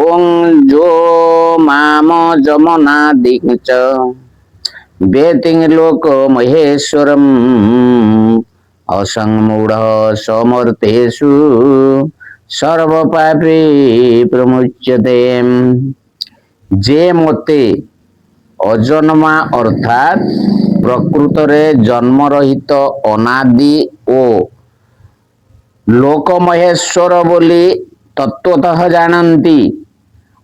ओं जो माम जमना दिच बेतिंग लोक महेश्वरम असंमूढ़ समर्थेषु सर्व पापी प्रमुच्यते। जे मते अजन्मा अर्थात प्रकृत रे जन्म रहित अनादि ओ लोक महेश्वर बोली तत्वतः जानती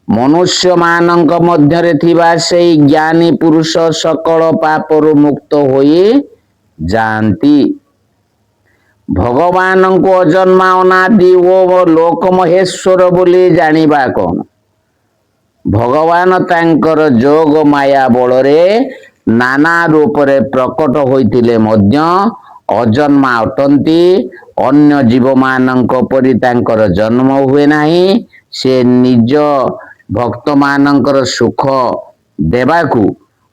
मनुष्य मानक मध्यरे थिबा सेई ज्ञानी पुरुष सकल पापरु मुक्त होई जानती। भगवान को अजन्मा अनादि ओ लोक महेश्वर बोली जानिबा कोन? भगवान तांकर जोग माया बलरे नाना रूप रे प्रकट होइतिले मध्य अजन्मा अटंती। अन्य जीव मानक परि तांकर जन्म हुए नाही। से निज भक्त मानकर सुख देबाकू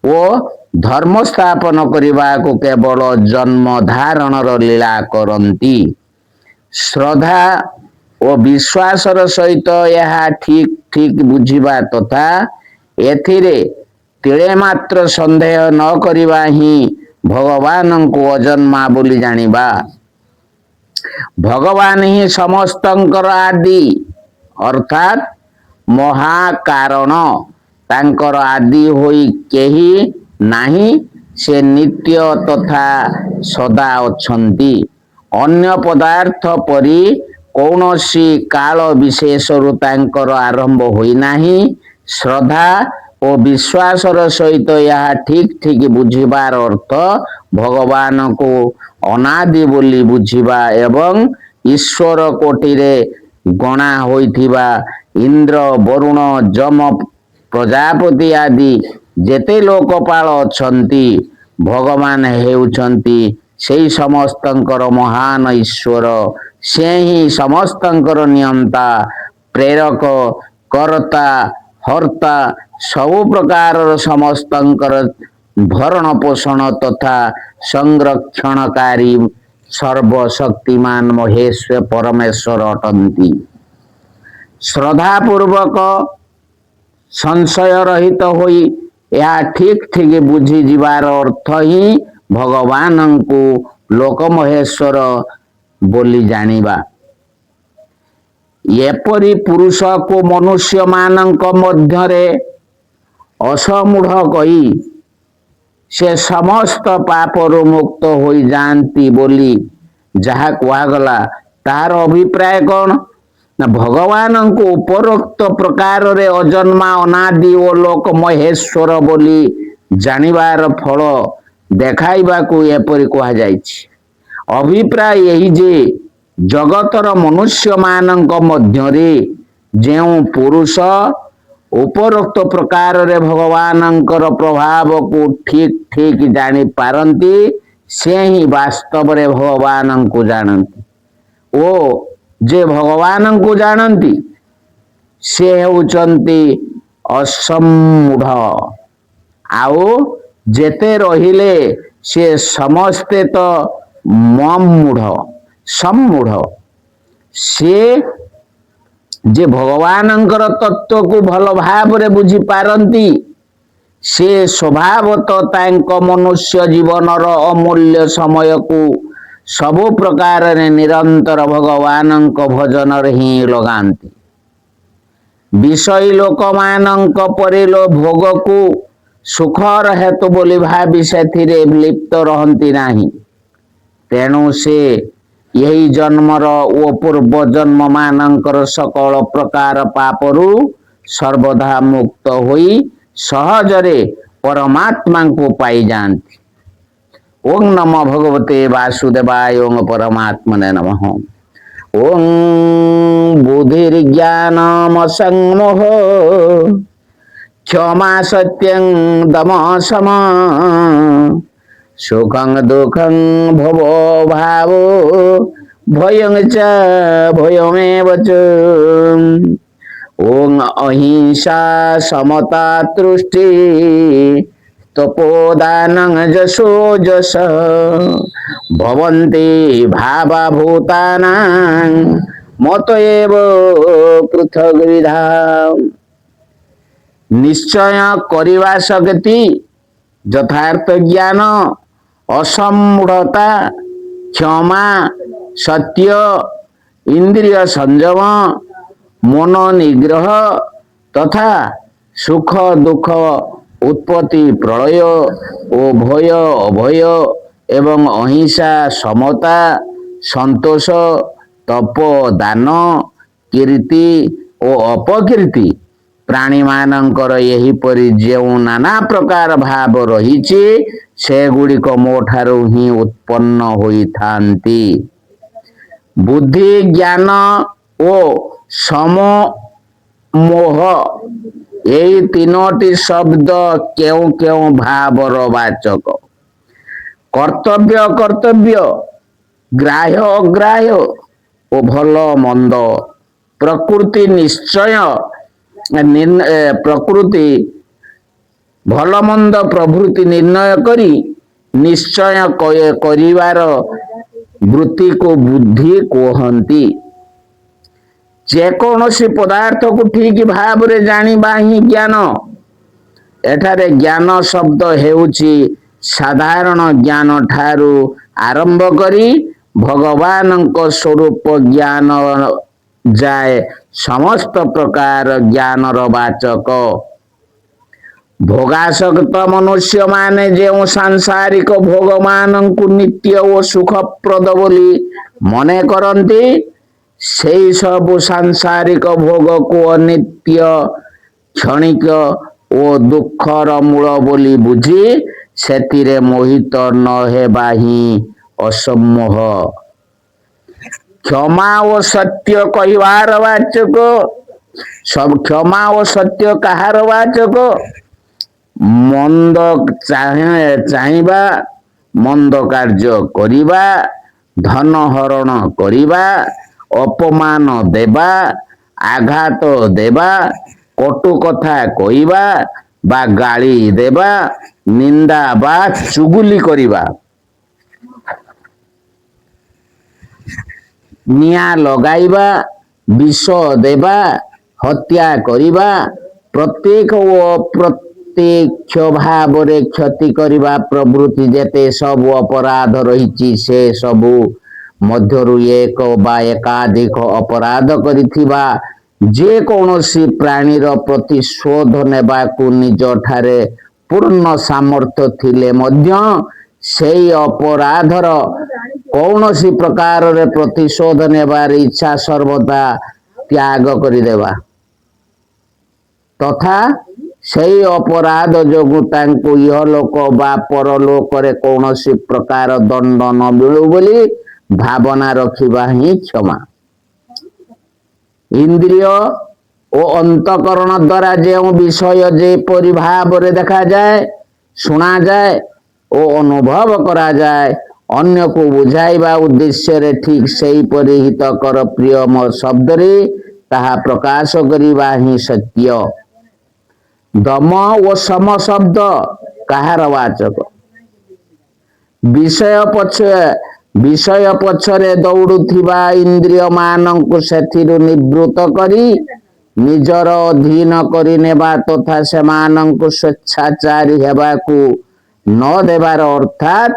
ओ धर्म स्थापन करबाकू केवल जन्म धारणर लीला करंती। श्रद्धा ओ विश्वासर सहित यह ठीक ठीक बुझिबा तथा एथिरे तिळे मात्र संदेह न करिबा ही भगवान को अजन्मा बोली जानिबा। भगवान ही समस्तंकर आदि अर्थात महाकारण। तांकर आदि होई केही नाही। से नित्य तथा सदा अछंती। अन्य पदार्थ परि कौनसी काल विशेषरु तांकर आरंभ होई नाही। श्रद्धा और विश्वासर सहित यह ठीक ठीक बुझिबार अर्थ भगवान को अनादि बोली बुझिबा एवं ईश्वर कोटिरे गणा होइथिबा इंद्र वरुण जम प्रजापति आदि जेते लोकपाल अछंती भगवान हेउछंती सेई समस्तंकर महान ईश्वर। से ही समस्तंकर नियंता प्रेरक कर्ता हर्ता सबु प्रकार समस्तंकर भरण पोषण तथा संरक्षणकारी सर्वशक्तिमान महेश्वर परमेश्वर अटंती। श्रद्धा पूर्वक संशय रहित होई या ठीक ठीक बुझी जीवार अर्थ ही भगवान को लोक महेश्वर बोली जानिबा। एपरि पुरुष को मनुष्य मानक मध्यरे असमूढ़ कही से समस्त पापरु मुक्त होई जानती बोली जहा कुआगला तार अभिप्राय कौन ना भगवान को उपरोक्त प्रकार रे अजन्मा अनादि ओ लोक महेश्वर बोली जानिबार फल देखाइबा को एपरि कहा जाइछि। अभिप्राय यही जे जगतर मनुष्य मानक मध्यरे जेउ पुरुष उपरोक्त प्रकार रे भगवानंकर प्रभाव को ठीक ठीक जानी पारंती से ही वास्तव रे भगवान को जानती। ओ जे भगवान को जानती से होचंती असमूढ़। आउ जेते रहिले से समस्ते तो मूढ़ सम्मूढ़। से जे भगवानंकर तत्व को भल भाव रे बुझी पारंती से स्वभावतः तांक मनुष्य जीवनर अमूल्य समय को सबु प्रकार रे निरंतर भगवानंक भजन रे ही लगांती। विषय लोक मानंक परिलो भोग को सुखर हेतु बोली भावी सेथिरे लिप्त रहंती नाही। तेणु से यही जन्मर ओ पूर्व जन्म मानंकर सकल प्रकार पापरु सर्वदा मुक्त होई सहजरे परमात्मा को पाई जानती। ओं नमो भगवते वासुदेवाय ओं परमात्मने नमः। ओं बुद्धिर्ज्ञानम संमोह क्षमा सत्यं दम सम सुखं दुखं भवो भावो भयं च भयमेव च। ओं अहिंसा समता तुष्टि तपोदानं जशो जस भवन्ति भावभूतानां मत एव पृथग्विधा। निश्चय करिवा शक्ति, यथार्थ ज्ञान, असमूढ़ता, क्षमा, सत्य, इंद्रिय संयम, मनोनिग्रह तथा सुख दुख, उत्पत्ति प्रलय ओ भय अभय एवं अहिंसा, समता, संतोष, तप, दान, कीर्ति ओ अपकीर्ति प्राणी मानकर एहिपरि जेउ नाना प्रकार भाव रहिछि सेगुड़िक मो ठारू ही उत्पन्न होइथांती। बुद्धि, ज्ञान ओ समोह एई तीनोटी शब्द केउ केउ भावर वाचक। कर्तव्य अकर्तव्य, ग्राह्य अग्राह्य ओ भल मंद, प्रकृति निश्चय प्रकृति भल मंद प्रभृति निर्णय करी निश्चय करिवार वृत्ति को बुद्धि कहती। जेकोसी पदार्थ को ठीक भाव रे जानिबा ही ज्ञान। एठारे ज्ञान शब्द हेउची साधारण ज्ञान ठारू आरंभ करी भगवान को स्वरूप ज्ञान जाए समस्त प्रकार ज्ञानर वाचक। भोगासक्त मनुष्य माने जो सांसारिक भोग मान को नित्य और सुखप्रद बोली मने करती सेई सब सांसारिक भोग को अनित्य, क्षणिक ओ दुखर मूल बोली बुझी सेतिरे मोहित न हेबा ही असम्मोह। क्षमा और सत्य कहिवार वाचक। सब क्षमा और सत्य कहार वाचक? मंद चाहिबा, मंद कार्य करिबा, धन हरण करिबा, अपमान देबा, आघात देबा, कटु कथा कहिबा बा गाली देबा, निंदा बा चुगुली करिबा, निया लगाइबा, विष देबा, हत्या करिबा, प्रत्येक ओ प्रत्यक्ष भाव रे क्षति करिबा प्रवृत्ति जेते सब अपराध रहिछि से सबु मध्यरु एक बा एकाधिक अपराध करिथिबा जे कौनसी प्राणीर प्रतिशोध नेबाकु निज ठारे पूर्ण सामर्थ्य थिले मध्य सेई अपराधर कौनसी प्रकार रे प्रतिशोध नेबार इच्छा सर्वदा त्याग करिदेबा तथा सेई अपराध जोगु तांकु इहलोक बा परलोक रे कौनसी प्रकार दंड न मिलु बोली भावना रखिबा ही क्षमा। इंद्रिय ओ अंतकरण द्वारा जो विषय जे परिभाव रे देखा जाए, सुना जाए ओ अनुभव करा जाए, अन्य को बुझाइबा उद्देश्य रे ठीक सेई परिहित कर प्रियम शब्द रे ताहा प्रकाश करिबा ही सत्य। दम ओ सम शब्द कहार वाचक? विषय पछरे दौड़ुथिबा इंद्रिय मानंकु सेथिरु निवृत्त करी निजर अधीन करी नेबा तथा सेमानंकु स्वेच्छाचारी हेबाकु न देबार अर्थात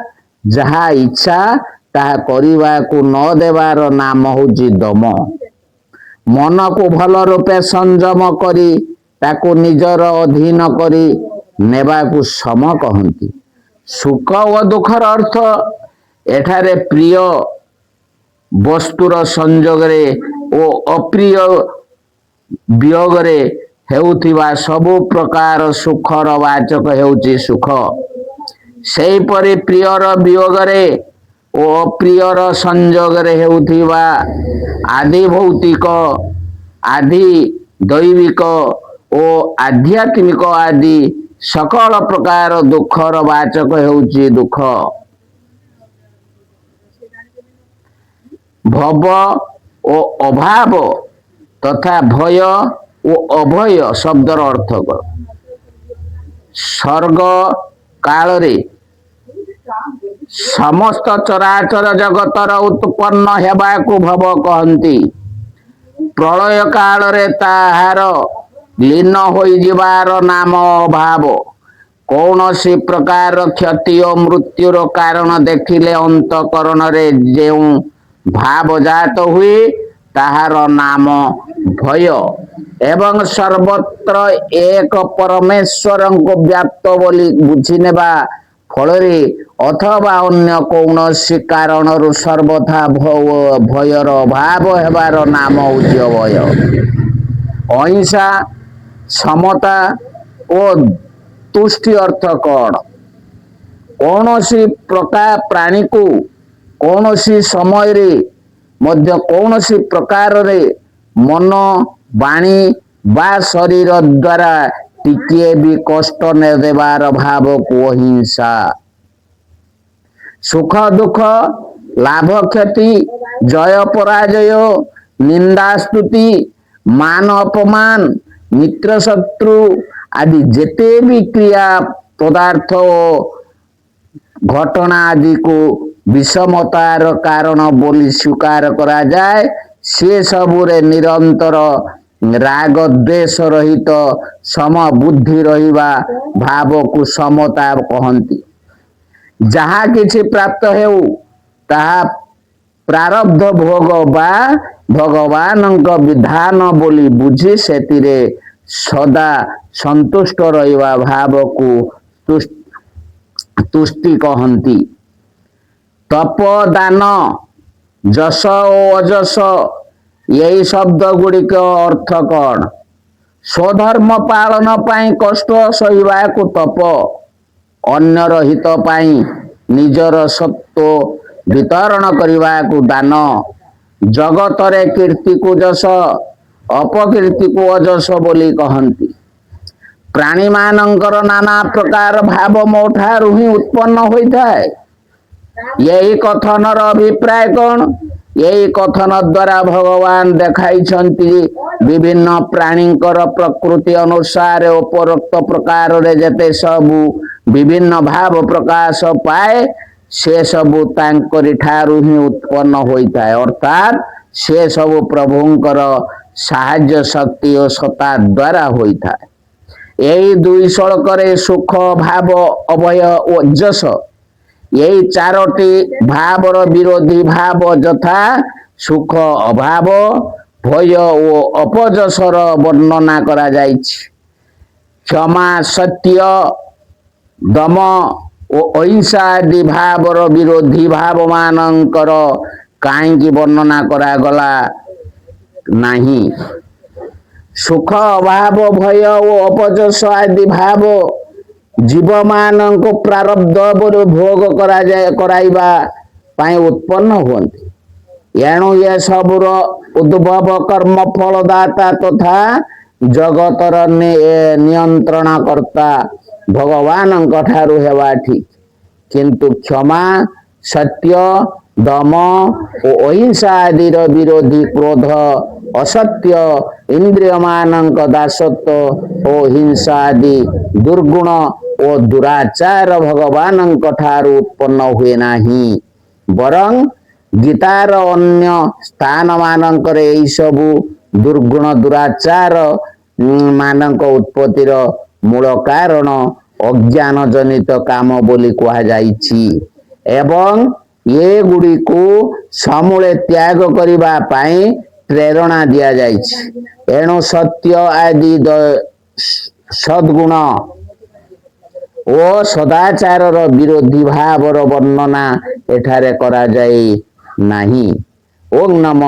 जहा इच्छा ताहा करिबाकु न देबार नाम होची दम। मन को भल रूपे संयम करी ताकु निजर अधीन करी नेबाकु सम कहंती। सुख व दुखर अर्थ एठारे प्रिय वस्तुर संजोगरे ओ अप्रिय वियोगरे हेउथिबा सबु प्रकार सुखर वाचक हेउची सुख। सेई परि प्रियर वियोगरे ओ अप्रियर संजोगरे हेउथिबा आदि भौतिक, आदि दैविक ओ आध्यात्मिक आदि सकल प्रकार दुखर वाचक हेउची दुख। भव ओ अभाव तथा भय ओ अभय शब्दर अर्थ कर। सर्ग काल रे समस्त चराचर जगतर उत्पन्न हेबाकु भव कहंती। प्रलय काल रे ताहार लीन होइजिबार नाम अभाव कौनसी प्रकार क्षति और मृत्युर कारण देखिले अंतकरण रे जेउ भाव जात हुए ताहार नाम भय एवं सर्वत्र एक परमेश्वर को व्याप्त बोली बुझी नेबा फलरे अथवा अन्य कौनसी कारण सर्वथा भयर अभाव हेबार नाम होउछि अभय। अहिंसा समता और तुष्टि अर्थ कौन कौनसी प्रकार प्राणी को कौनसी समय रे मध्य कौनसी प्रकार रे मन वाणी बा शरीर द्वारा टिकिए भी कष्ट न देवार भाव को अहिंसा। सुख दुख लाभ क्षति जय पराजय निंदा स्तुति मान अपमान मित्र शत्रु आदि जेते भी क्रिया पदार्थ घटना आदि को विषमतार कारण बोली स्वीकार करा जाए से सबुरे निरंतर राग द्वेष रहित सम बुद्धि रहिबा भाव को समता कहंती। जहा किछि प्राप्त हेउ ताहा प्रारब्ध भोग बा भगवानंक विधान बोली बुझी सेतिरे सदा संतुष्ट रहिबा भाव को तुष्टि कहंती। तप दान जस और अजस यही शब्द गुड़िक अर्थ कौन स्वधर्म पालन पाई कष्ट सहिबा को तप अन्यर हित पाई निजर सत्व वितरण करने को दान जगत रे कीर्ति को जस अपकीर्ति को अजस बोली कहंती। प्राणी मानंकर नाना प्रकार भाव मोठारु ही उत्पन्न होता है। यही कथन अभिप्राय कौन यही कथन द्वारा भगवान देखाई विभिन्न प्राणींकर प्रकृति अनुसार उपरोक्त प्रकार रे जते सबु विभिन्न भाव प्रकाश पाए से सबु तांकरी ठारू ही उत्पन्न होता है अर्थात से सबु प्रभुंकर साहाय्य शक्ति और सत्ता द्वारा होता है। यही दुई सड़क सुख भाव अभय ओजस यही चारोटी भावर विरोधी भाव यथा सुख अभाव भय और अपजसर वर्णना करा जाइछि। क्षमा सत्य दम और अहिंसा आदि भावर विरोधी भाव मानकर काहींकी वर्णना करा गला नहीं। सुख अभाव भय और अपजस आदि भाव जीव मान को प्रारब्ध भोग करा जाए कराइबा पाए उत्पन्न होती। एणु ये सबुर उद्भव कर्म फलदाता तथा जगतर नियंत्रण कर्ता भगवान ठारू हेवा ठीक किंतु क्षमा सत्य दम और अहिंसा आदि विरोधी क्रोध असत्य इंद्रिय मानक दासत्व और हिंसा आदि दुर्गुण और दुराचार भगवान ठारू उत्पन्न हुए नहीं बरं गीतार अन्य स्थान मानकर यही सबु दुर्गुण दुराचार मानक उत्पत्तिर मूल कारण अज्ञान जनित काम बोली कहा जाइछि एवं ये गुड़ी को समूले त्याग करिबा पाई प्रेरणा दिया जाइछि। एणु सत्य आदि सद्गुण ओ सदाचार विरोधी भावर वर्णना एठारे करा जाई नाही। ओम नमः।